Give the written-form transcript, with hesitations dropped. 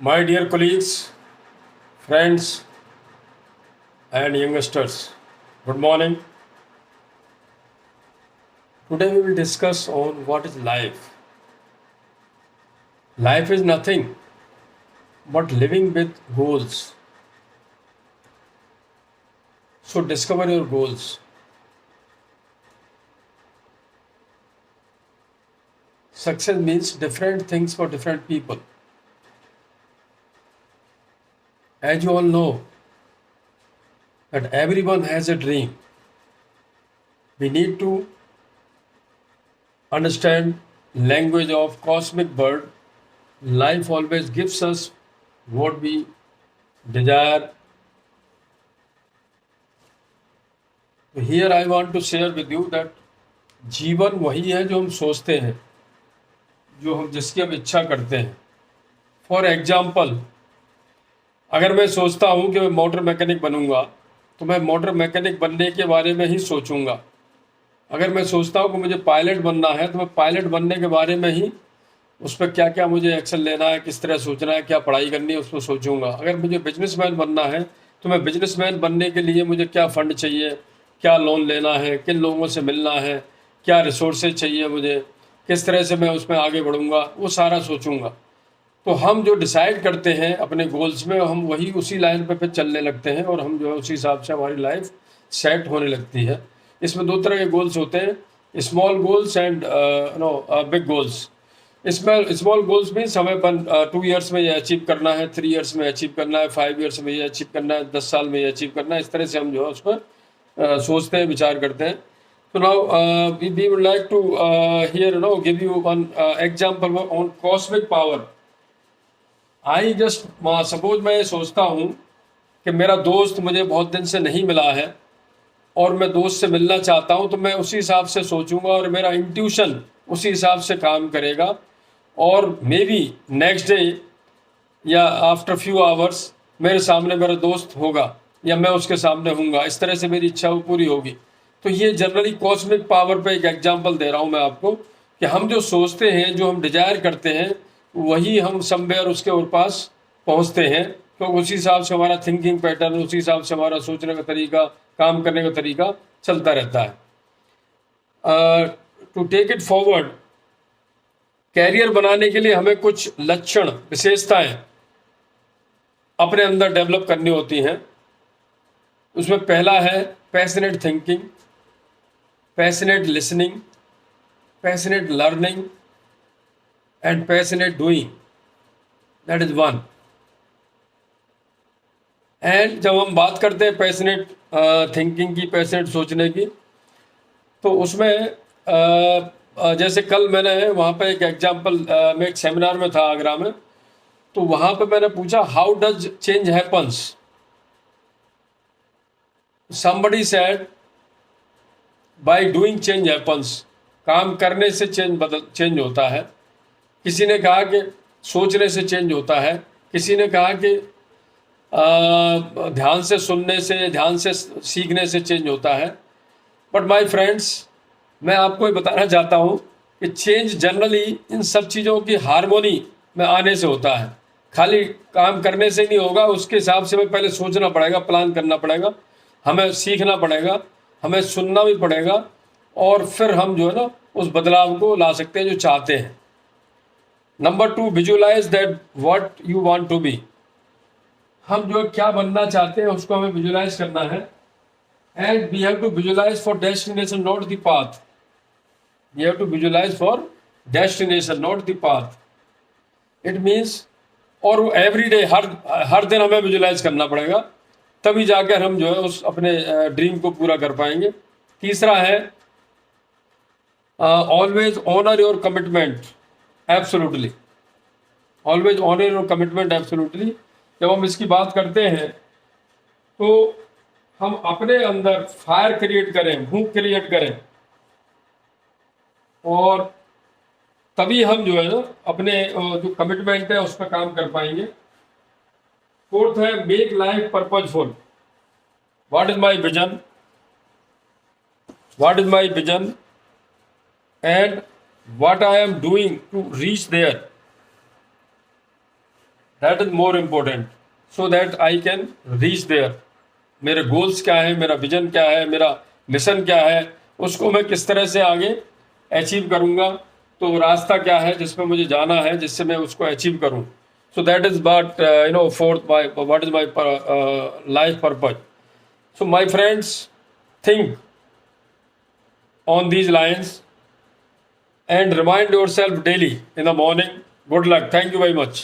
My dear colleagues, friends, and youngsters, good morning. Today we will discuss on what is life. Life is nothing but living with goals. So discover your goals. Success means different things for different people. As you all know that everyone has a dream. We need to understand language of cosmic bird. Life always gives us what we desire. Here I want to share with you that जीवन वही है जो हम सोचते हैं, जो हम जिसकी हम इच्छा करते हैं. फॉर एग्जाम्पल, अगर मैं सोचता हूँ कि मैं मोटर मैकेनिक बनूंगा तो मैं मोटर मैकेनिक बनने के बारे में ही सोचूंगा. अगर मैं सोचता हूँ कि मुझे पायलट बनना है तो मैं पायलट बनने के बारे में ही उस पर क्या क्या मुझे एक्शन लेना है, किस तरह सोचना है, क्या पढ़ाई करनी है, उस पर सोचूंगा. अगर मुझे बिजनेसमैन बनना है तो मैं बिजनेसमैन बनने के लिए मुझे क्या फ़ंड चाहिए, क्या लोन लेना है, किन लोगों से मिलना है, क्या रिसोर्सेज चाहिए मुझे, किस तरह से मैं उसमें आगे बढ़ूंगा, वो सारा सोचूंगा. तो हम जो डिसाइड करते हैं अपने गोल्स में, हम वही उसी लाइन पे फिर चलने लगते हैं और हम जो है उसी हिसाब से हमारी लाइफ सेट होने लगती है. इसमें दो तरह के गोल्स होते हैं, small goals and big goals. इसमें स्मॉल गोल्स मीन्स हमें 2 ईयर्स में ये अचीव करना है, 3 ईयर्स में अचीव करना है, 5 ईयर्स में ये अचीव करना है, 10 साल में ये अचीव करना है. इस तरह से हम जो है उस पर सोचते हैं, विचार करते हैं. So now we would like to here give you one example on cosmic power. I just suppose मैं सोचता हूँ कि मेरा दोस्त मुझे बहुत दिन से नहीं मिला है और मैं दोस्त से मिलना चाहता हूँ, तो मैं उसी हिसाब से सोचूंगा और मेरा इंट्यूशन उसी हिसाब से काम करेगा. और मे बी नेक्स्ट डे या आफ्टर फ्यू आवर्स मेरे सामने मेरा दोस्त होगा या मैं उसके सामने हूँगा. इस तरह से मेरी इच्छा वो पूरी होगी. तो ये जनरली कॉस्मिक पावर पे एक एग्जांपल दे रहा हूँ मैं आपको कि हम जो सोचते हैं, जो हम डिजायर करते हैं, वही हम समवेयर उसके और पास पहुँचते हैं. तो उसी हिसाब से हमारा थिंकिंग पैटर्न, उसी हिसाब से हमारा सोचने का तरीका, काम करने का तरीका चलता रहता है. To take it forward, career बनाने के लिए हमें कुछ लक्षण, विशेषताएं अपने अंदर डेवलप करनी होती हैं. उसमें पहला है passionate thinking, passionate listening, passionate learning and passionate doing. That is one. And जब हम बात करते हैं पैशनेट थिंकिंग की, पैशनेट सोचने की, तो उसमें जैसे कल मैंने वहाँ पे एक एग्जांपल, मैं एक सेमिनार में था आगरा में, तो वहाँ पे मैंने पूछा how does change happens. somebody said by doing change happens. काम करने से चेंज होता है. किसी ने कहा कि सोचने से चेंज होता है. किसी ने कहा कि ध्यान से सुनने से, ध्यान से सीखने से चेंज होता है. बट माय फ्रेंड्स, मैं आपको ये बताना चाहता हूँ कि चेंज जनरली इन सब चीज़ों की हार्मोनी में आने से होता है. खाली काम करने से नहीं होगा, उसके हिसाब से हमें पहले सोचना पड़ेगा, प्लान करना पड़ेगा, हमें सीखना पड़ेगा, हमें सुनना भी पड़ेगा, और फिर हम जो है ना उस बदलाव को ला सकते हैं जो चाहते हैं. Number 2, visualise that what you want to be. हम जो क्या बनना चाहते हैं उसको हमें विजुअलाइज करना है. And we have to visualise for destination, not the path. We have to visualise for destination, not the path. It means, और एवरी डे, हर दिन हमें विजुअलाइज करना पड़ेगा, तभी जाकर हम जो है उस अपने ड्रीम को पूरा कर पाएंगे. तीसरा है always honour your commitment absolutely. Always honour your commitment absolutely. जब हम इसकी बात करते हैं तो हम अपने अंदर फायर क्रिएट करें, भूख क्रिएट करें, और तभी हम जो है ना अपने जो कमिटमेंट है उस पर काम कर पाएंगे. फोर्थ है make life purposeful. What is my vision, what is my vision and what I am doing to reach there. That is more important, so that I can reach there. मेरे goals क्या है, मेरा vision क्या है, मेरा mission क्या है, उसको मैं किस तरह से आगे अचीव करूंगा, तो रास्ता क्या है जिसमें मुझे जाना है, जिससे मैं उसको अचीव करूं। So that is but fourth my what is my life purpose. So my friends, think on these lines and remind yourself daily in the morning. Good luck. Thank you very much.